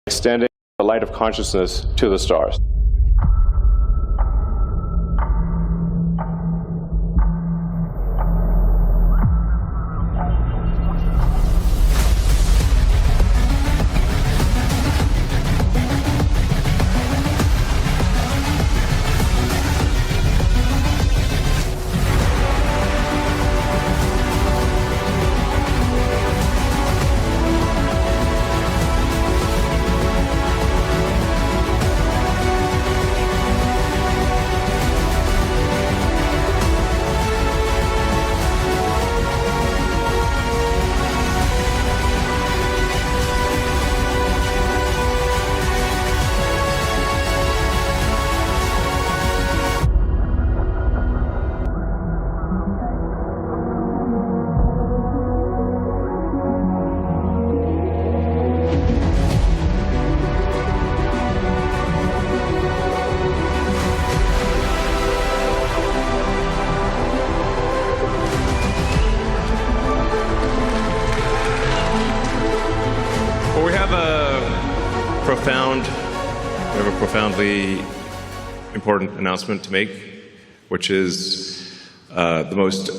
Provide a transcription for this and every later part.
extending the light of consciousness to the stars. We have a profoundly important announcement to make, which is the most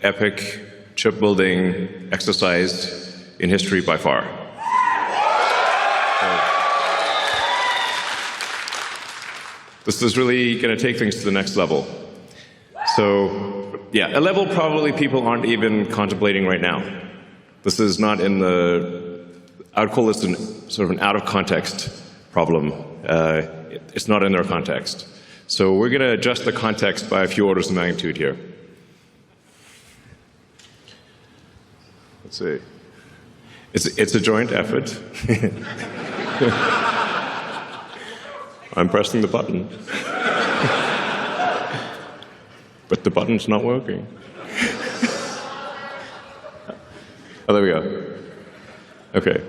epic chip-building exercise in history by far. This is really going to take things to the next level. So, yeah, a level probably people aren't even contemplating right now. This is not in the, I would call this sort of an out-of-context problem. It's not in their context. So we're going to adjust the context by a few orders of magnitude here. Let's see. It's a joint effort. I'm pressing the button. But the button's not working. Oh, there we go. Okay.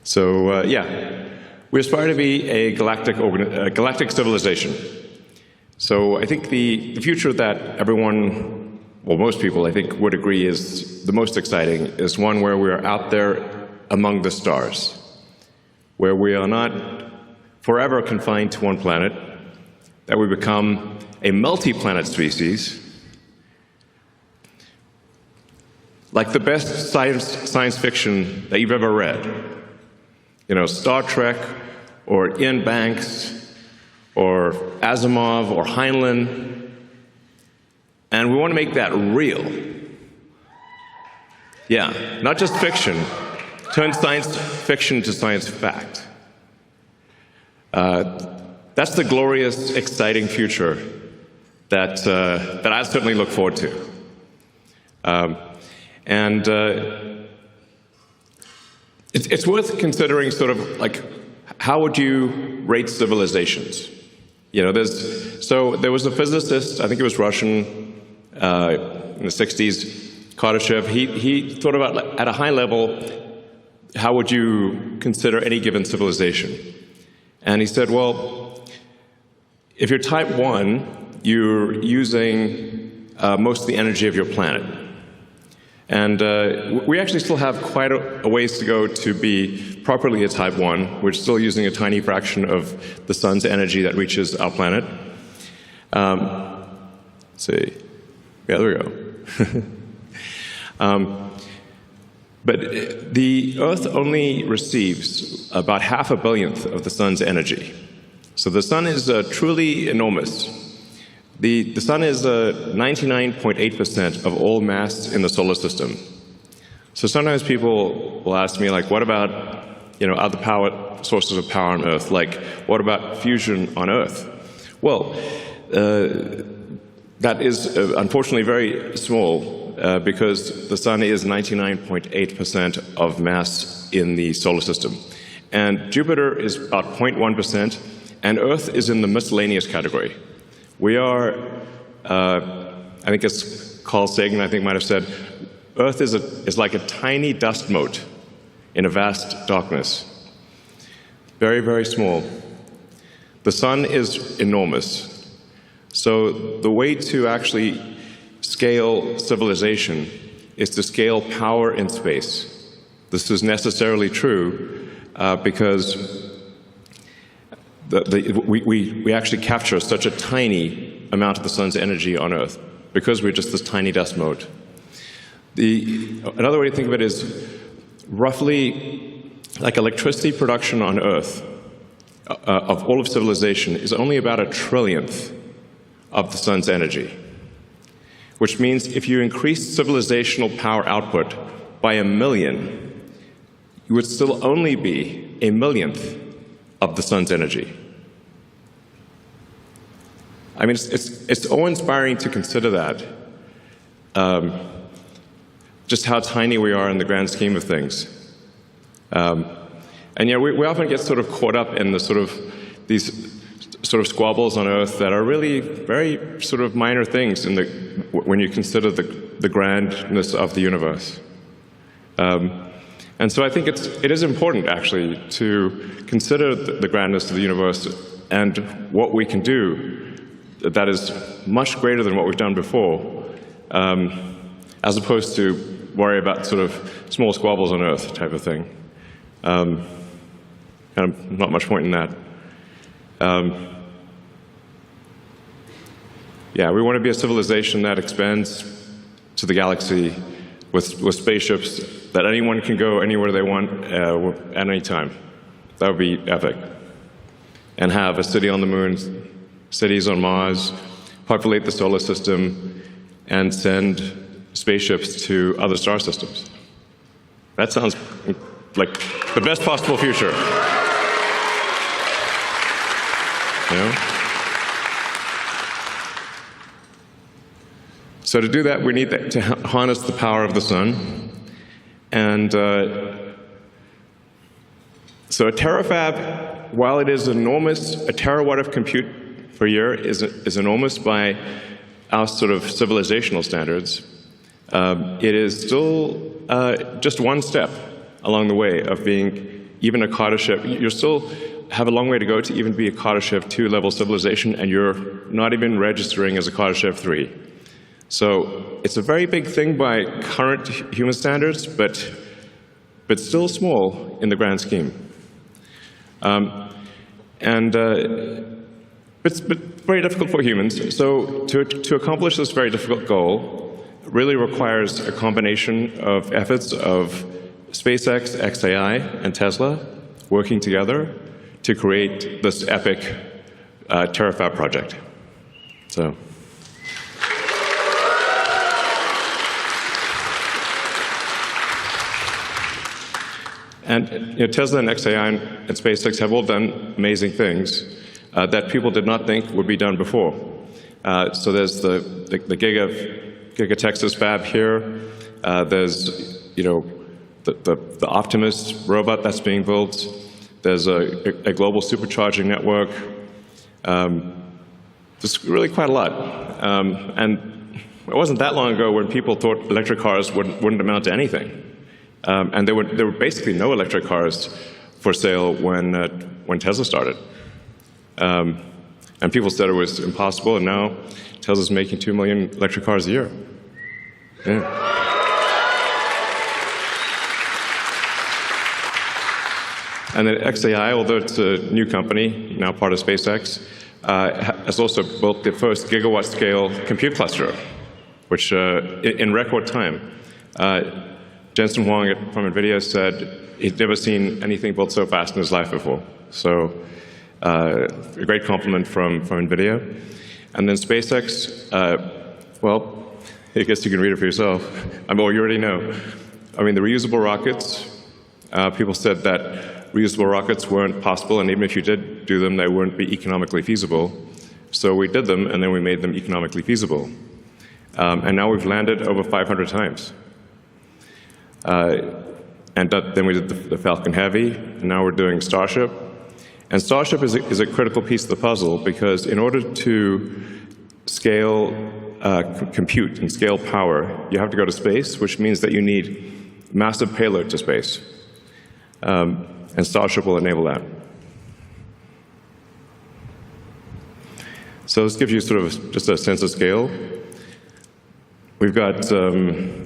So, yeah, we aspire to be a galactic civilization. So I think the future that everyone, well, most people, I think, would agree is the most exciting is one where we are out there among the stars, where we are not forever confined to one planet, that we become a multi-planet species, like the best science fiction that you've ever read. You know, Star Trek, or Ian Banks, or Asimov, or Heinlein. And we want to make that real. Yeah, not just fiction. Turn science fiction to science fact. That's the glorious, exciting future that I certainly look forward to. It's worth considering sort of like, how would you rate civilizations? You know, there was a physicist, I think it was Russian, in the 60s, Kardashev. He thought about, at a high level, how would you consider any given civilization? And he said, well, if you're type 1, you're using most of the energy of your planet. And we actually still have quite a ways to go to be properly a type 1. We're still using a tiny fraction of the sun's energy that reaches our planet. Let's see. Yeah, there we go. But the Earth only receives about 1/2 billionth of the sun's energy. So the sun is truly enormous. The sun is 99.8% of all mass in the solar system. So sometimes people will ask me, like, what about, you know, other sources of power on Earth? Like, what about fusion on Earth? Well, that is unfortunately very small because the sun is 99.8% of mass in the solar system. And Jupiter is about 0.1%, and Earth is in the miscellaneous category. We are, I think it's Carl Sagan, I think, might have said, Earth is like a tiny dust mote in a vast darkness. Very, very small. The sun is enormous. So the way to actually scale civilization is to scale power in space. This is necessarily true because we actually capture such a tiny amount of the sun's energy on Earth because we're just this tiny dust mote. Another way to think of it is roughly like electricity production on Earth of all of civilization is only about 1/trillionth of the sun's energy, which means if you increase civilizational power output by 1,000,000, you would still only be 1/1,000,000th of the sun's energy. I mean, it's awe-inspiring to consider that, just how tiny we are in the grand scheme of things. And yeah, we often get sort of caught up in these sort of squabbles on Earth that are really very sort of minor things when you consider the grandness of the universe. And so I think it is important, actually, to consider the grandness of the universe and what we can do that is much greater than what we've done before, as opposed to worry about sort of small squabbles on Earth type of thing. Kind of not much point in that. Yeah, we want to be a civilization that expands to the galaxy with spaceships that anyone can go anywhere they want at any time. That would be epic. And have a city on the moon, cities on Mars, populate the solar system, and send spaceships to other star systems. That sounds like the best possible future. You know? So to do that, we need to harness the power of the sun. And so a terafab, while it is enormous, a terawatt of compute per year is enormous by our sort of civilizational standards. It is still just one step along the way of being even a Carter ship. You still have a long way to go to even be a Carter ship 2-level civilization, and you're not even registering as a Carter ship 3. So it's a very big thing by current human standards, but still small in the grand scheme. But very difficult for humans. So to accomplish this very difficult goal really requires a combination of efforts of SpaceX, XAI, and Tesla working together to create this epic TERAFAB project. So. And Tesla and XAI and SpaceX have all done amazing things that people did not think would be done before. So there's the Giga Texas fab here. There's the Optimus robot that's being built. There's a global supercharging network. There's really quite a lot. And it wasn't that long ago when people thought electric cars wouldn't amount to anything. And there were basically no electric cars for sale when Tesla started. And people said it was impossible, and now Tesla's making 2 million electric cars a year. Yeah. And then XAI, although it's a new company, now part of SpaceX, has also built the first gigawatt-scale compute cluster, which in record time. Jensen Huang from NVIDIA said he'd never seen anything built so fast in his life before. So a great compliment from NVIDIA. And then SpaceX, well, I guess you can read it for yourself. Well, you already know. I mean, the reusable rockets, people said that reusable rockets weren't possible, and even if you did do them, they wouldn't be economically feasible. So we did them, and then we made them economically feasible. And now we've landed over 500 times. And then we did the Falcon Heavy, and now we're doing Starship. And Starship is a critical piece of the puzzle because in order to scale compute and scale power, you have to go to space, which means that you need massive payload to space. And Starship will enable that. So this gives you sort of just a sense of scale. We've got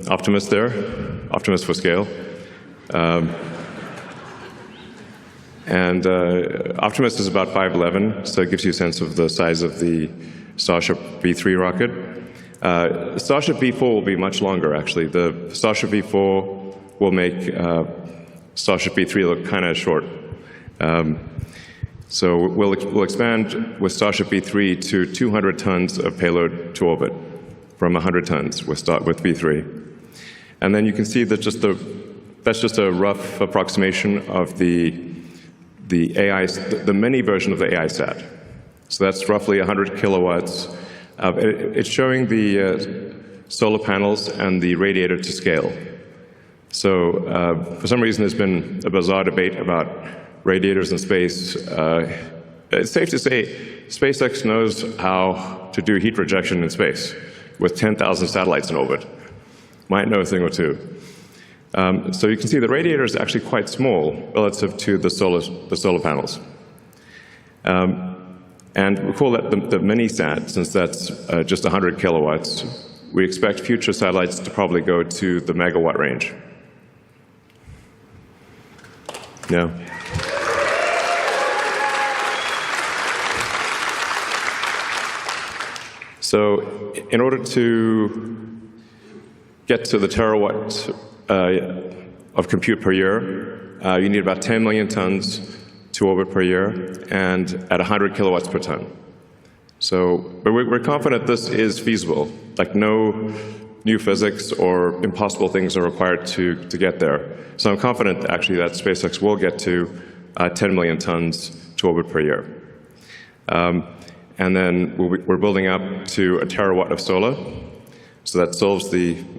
Optimus there, Optimus for scale. And Optimus is about 5'11", so it gives you a sense of the size of the Starship V3 rocket. Starship V4 will be much longer, actually. The Starship V4 will make Starship V3 look kind of short. So we'll expand with Starship V3 to 200 tons of payload to orbit from 100 tons with V3. And then you can see that that's just a rough approximation of the mini version of the AI sat. So that's roughly 100 kilowatts. It's showing the solar panels and the radiator to scale. So for some reason, there's been a bizarre debate about radiators in space. It's safe to say SpaceX knows how to do heat rejection in space with 10,000 satellites in orbit. Might know a thing or two. So you can see the radiator is actually quite small relative to the solar panels. And we call that the mini-sat, since that's just 100 kilowatts. We expect future satellites to probably go to the megawatt range. No. So in order to get to the terawatt of compute per year, you need about 10 million tons to orbit per year, and at 100 kilowatts per ton. But we're confident this is feasible. Like, no new physics or impossible things are required to get there. So I'm confident, actually, that SpaceX will get to 10 million tons to orbit per year. And then we're building up to a terawatt of solar. So that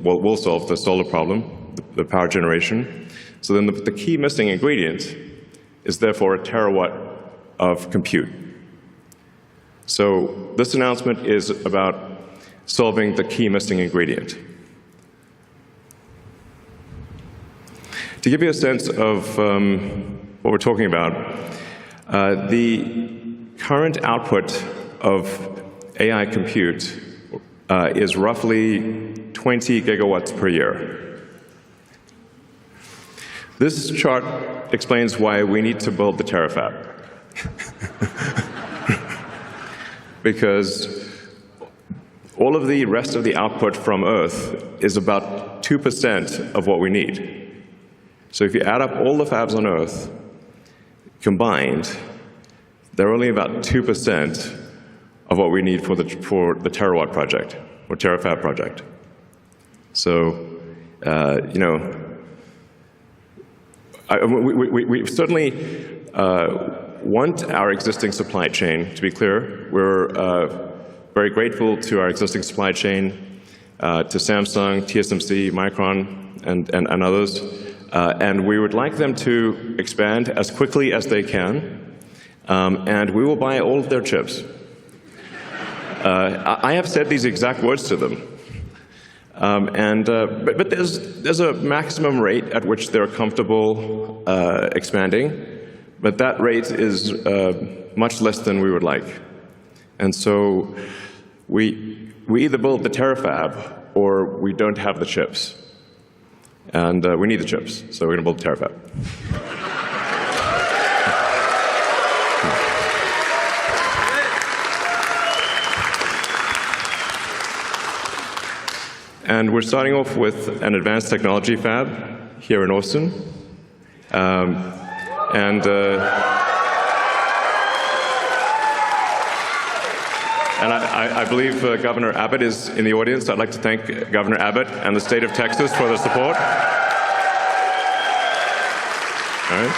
will solve the solar problem, the power generation. So then the key missing ingredient is therefore a terawatt of compute. So this announcement is about solving the key missing ingredient. To give you a sense of what we're talking about, the current output of AI compute is roughly 20 gigawatts per year. This chart explains why we need to build the TERAFAB. Because all of the rest of the output from Earth is about 2% of what we need. So if you add up all the fabs on Earth combined, they're only about 2% of what we need for the terawatt project, or TERAFAB project. So, we certainly want our existing supply chain to be clear. We're very grateful to our existing supply chain, to Samsung, TSMC, Micron, and others. And we would like them to expand as quickly as they can, and we will buy all of their chips. I have said these exact words to them. But there's a maximum rate at which they're comfortable expanding, but that rate is much less than we would like. And so we either build the TERAFAB or we don't have the chips. And we need the chips, so we're going to build the TERAFAB. And we're starting off with an advanced technology fab here in Austin. And I believe Governor Abbott is in the audience. I'd like to thank Governor Abbott and the state of Texas for their support. All right.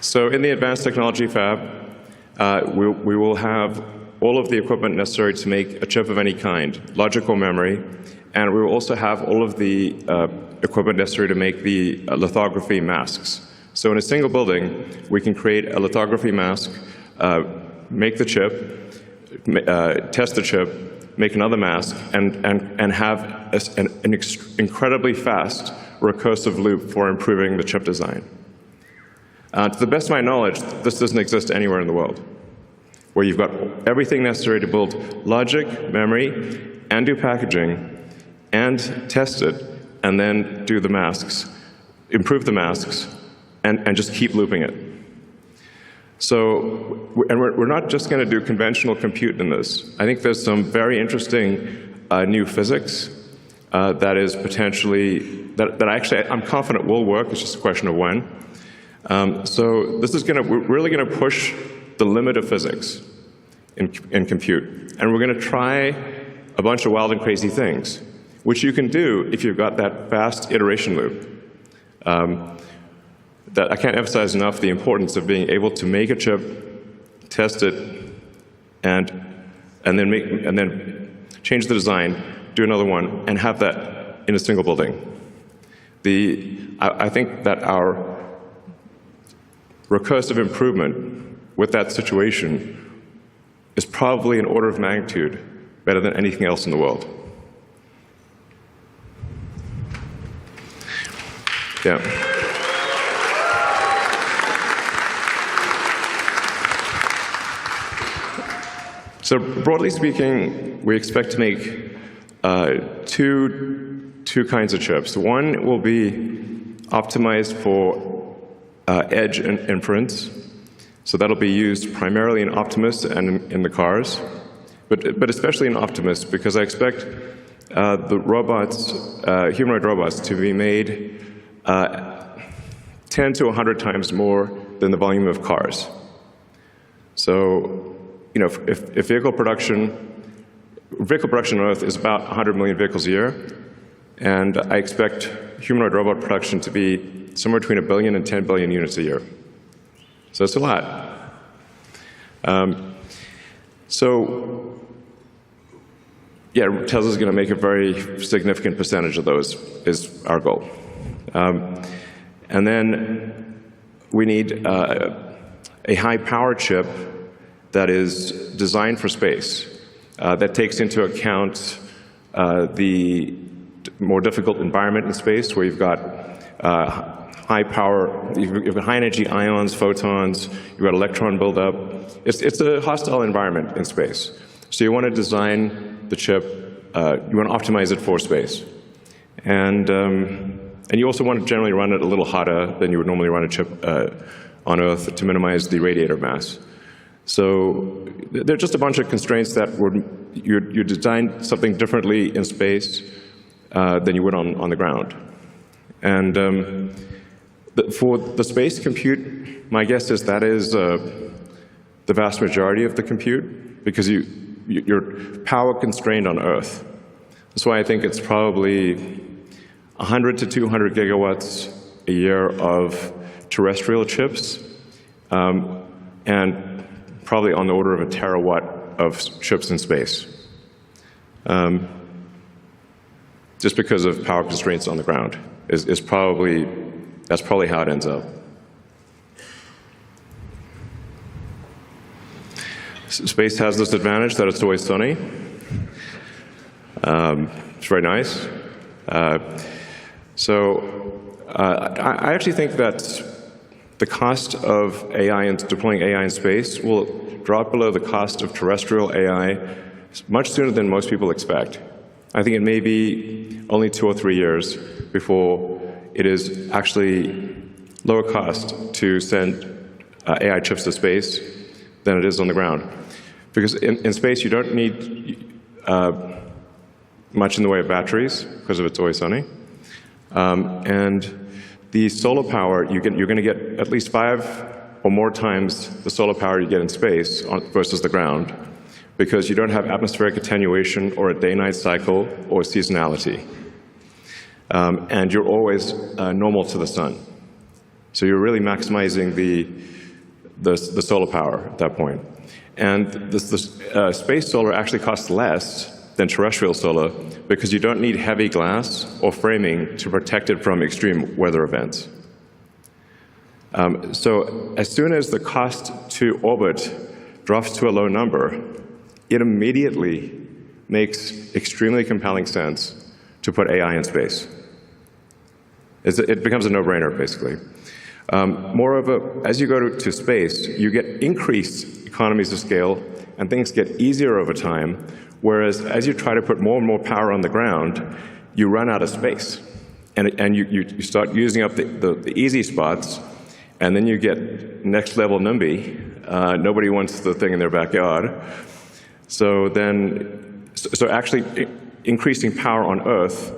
So in the advanced technology fab, we will have all of the equipment necessary to make a chip of any kind, logic or memory, and we will also have all of the equipment necessary to make the lithography masks. So in a single building, we can create a lithography mask, make the chip, test the chip, make another mask, and have an incredibly fast recursive loop for improving the chip design. To the best of my knowledge, this doesn't exist anywhere in the world, where you've got everything necessary to build logic, memory, and do packaging, and test it, and then do the masks, improve the masks, and just keep looping it. So, and we're not just going to do conventional compute in this. I think there's some very interesting new physics that is potentially, that I'm confident will work. It's just a question of when. So this is we're really going to push the limit of physics in compute. And we're going to try a bunch of wild and crazy things, which you can do if you've got that fast iteration loop. That I can't emphasize enough the importance of being able to make a chip, test it, and then change the design, do another one, and have that in a single building. I think that our recursive improvement with that situation is probably an order of magnitude better than anything else in the world. Yeah. So broadly speaking, we expect to make two kinds of chips. One will be optimized for edge and inference. So that'll be used primarily in Optimus and in the cars, but especially in Optimus, because I expect the robots, humanoid robots, to be made 10 to 100 times more than the volume of cars. So, you know, if vehicle production on Earth is about 100 million vehicles a year, and I expect humanoid robot production to be somewhere between 1 billion and 10 billion units a year. So it's a lot. So, yeah, Tesla's going to make a very significant percentage of those, is our goal. And then we need a high-power chip that is designed for space, that takes into account the more difficult environment in space, where you've got high power, you've got high energy ions, photons, you've got electron buildup. It's a hostile environment in space. So you want to design the chip, you want to optimize it for space. And you also want to generally run it a little hotter than you would normally run a chip on Earth to minimize the radiator mass. So there are just a bunch of constraints that you design something differently in space than you would on the ground. And for the space compute, my guess is that is the vast majority of the compute, because you're power constrained on Earth. That's why I think it's probably 100 to 200 gigawatts a year of terrestrial chips, and probably on the order of 1 terawatt of chips in space, just because of power constraints on the ground. That's probably how it ends up. Space has this advantage that it's always sunny. It's very nice. I actually think that the cost of AI and deploying AI in space will drop below the cost of terrestrial AI much sooner than most people expect. I think it may be only 2 or 3 years before it is actually lower cost to send AI chips to space than it is on the ground. Because in space, you don't need much in the way of batteries, because of it's always sunny. And the solar power, you're going to get at least 5 or more times the solar power you get in space versus the ground, because you don't have atmospheric attenuation or a day-night cycle or seasonality. And you're always normal to the sun. So you're really maximizing the solar power at that point. And the space solar actually costs less than terrestrial solar, because you don't need heavy glass or framing to protect it from extreme weather events. So as soon as the cost to orbit drops to a low number, it immediately makes extremely compelling sense to put AI in space. It becomes a no-brainer, basically. Moreover, as you go to space, you get increased economies of scale, and things get easier over time, whereas as you try to put more and more power on the ground, you run out of space. and you start using up the easy spots, and then you get next level NIMBY. Nobody wants the thing in their backyard. So actually increasing power on Earth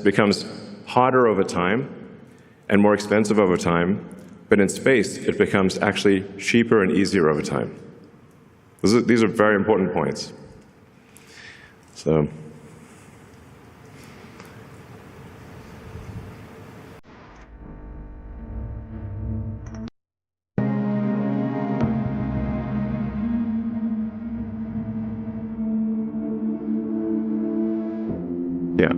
becomes harder over time and more expensive over time, but in space it becomes actually cheaper and easier over time. These are very important points. So. Yeah.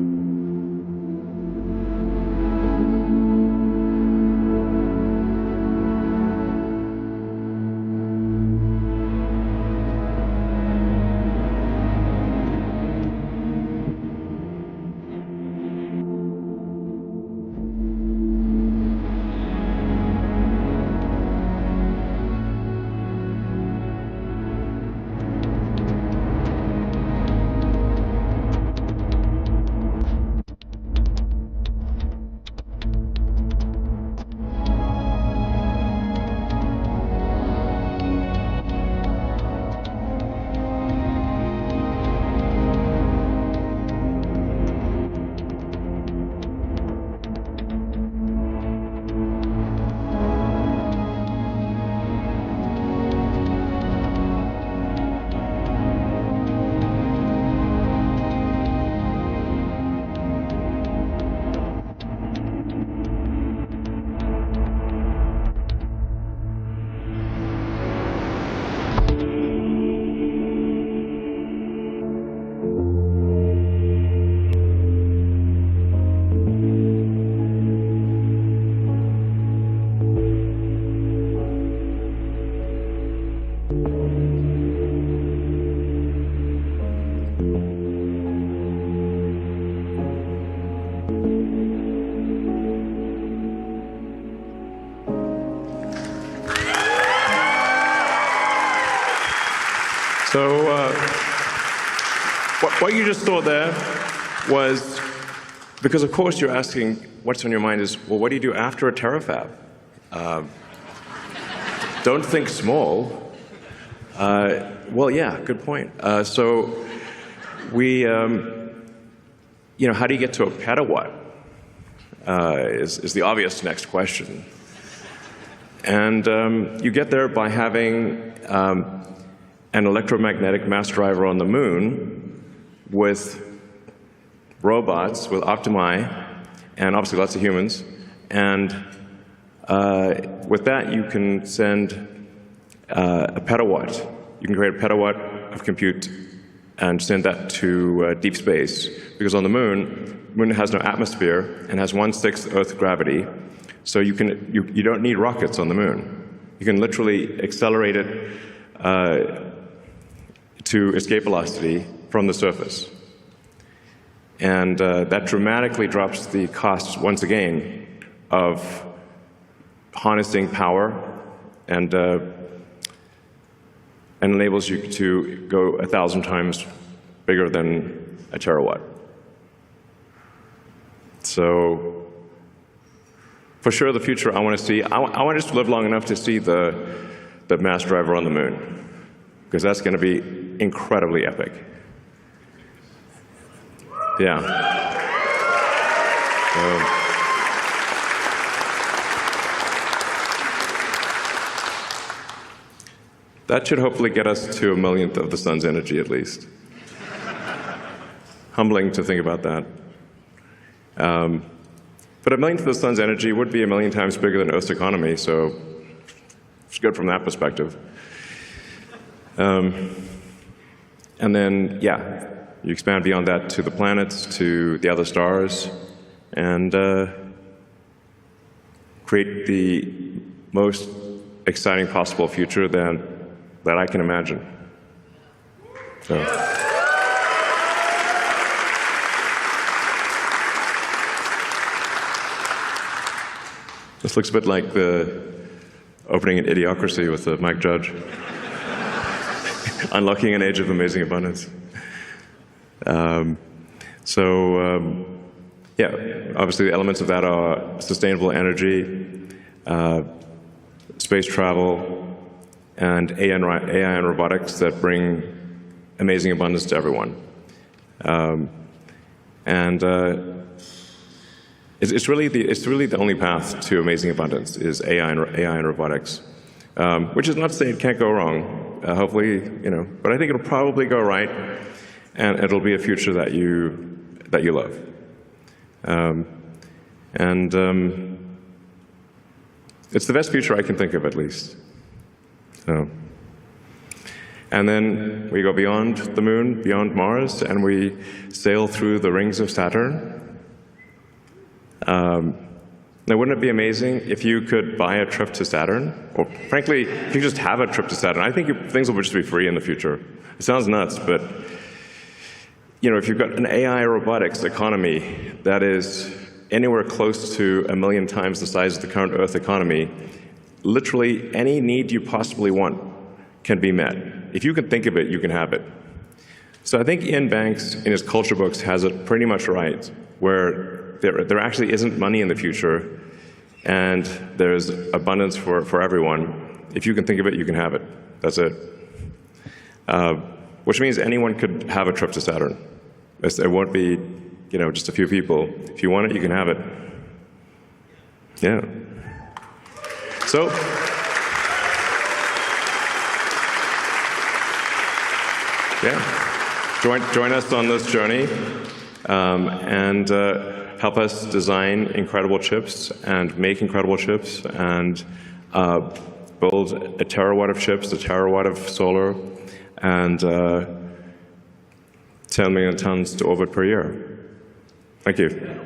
So what you just saw there was, because of course you're asking, what's on your mind is, well, what do you do after a terafab? Don't think small. Well, yeah, good point. So we, how do you get to a petawatt is the obvious next question. And you get there by having an electromagnetic mass driver on the moon with robots, with Optimi, and obviously lots of humans. And with that, you can send a petawatt. You can create a petawatt of compute and send that to deep space. Because on the moon has no atmosphere and has 1/6 Earth gravity. So you don't need rockets on the moon. You can literally accelerate it to escape velocity from the surface. And that dramatically drops the costs, once again, of harnessing power and enables you to go 1,000 times bigger than a terawatt. So for sure, the future I want to see, I want us to live long enough to see the mass driver on the moon, because that's going to be incredibly epic. Yeah. That should hopefully get us to 1/millionth of the sun's energy at least. Humbling to think about that. But 1/millionth of the sun's energy would be 1,000,000 times bigger than Earth's economy, so it's good from that perspective. And then, yeah, you expand beyond that to the planets, to the other stars, and create the most exciting possible future that I can imagine. So. This looks a bit like the opening in Idiocracy with Mike Judge. Unlocking an age of amazing abundance. yeah, obviously the elements of that are sustainable energy, space travel, and AI and robotics that bring amazing abundance to everyone. It's really the only path to amazing abundance is AI and robotics, which is not to say it can't go wrong. Hopefully, but I think it'll probably go right, and it'll be a future that you love. It's the best future I can think of, at least. So. And then we go beyond the moon, beyond Mars, and we sail through the rings of Saturn. Now, wouldn't it be amazing if you could buy a trip to Saturn? Or frankly, if you just have a trip to Saturn, I think things will just be free in the future. It sounds nuts, but if you've got an AI robotics economy that is anywhere close to 1 million times the size of the current Earth economy, literally any need you possibly want can be met. If you can think of it, you can have it. So I think Ian Banks, in his culture books, has it pretty much right, where there actually isn't money in the future, and there's abundance for everyone. If you can think of it, you can have it. That's it. Which means anyone could have a trip to Saturn. It won't be, just a few people. If you want it, you can have it. Yeah. So. Yeah. Join us on this journey, and help us design incredible chips and make incredible chips and build a terawatt of chips, a terawatt of solar, and 10 million tons to orbit per year. Thank you.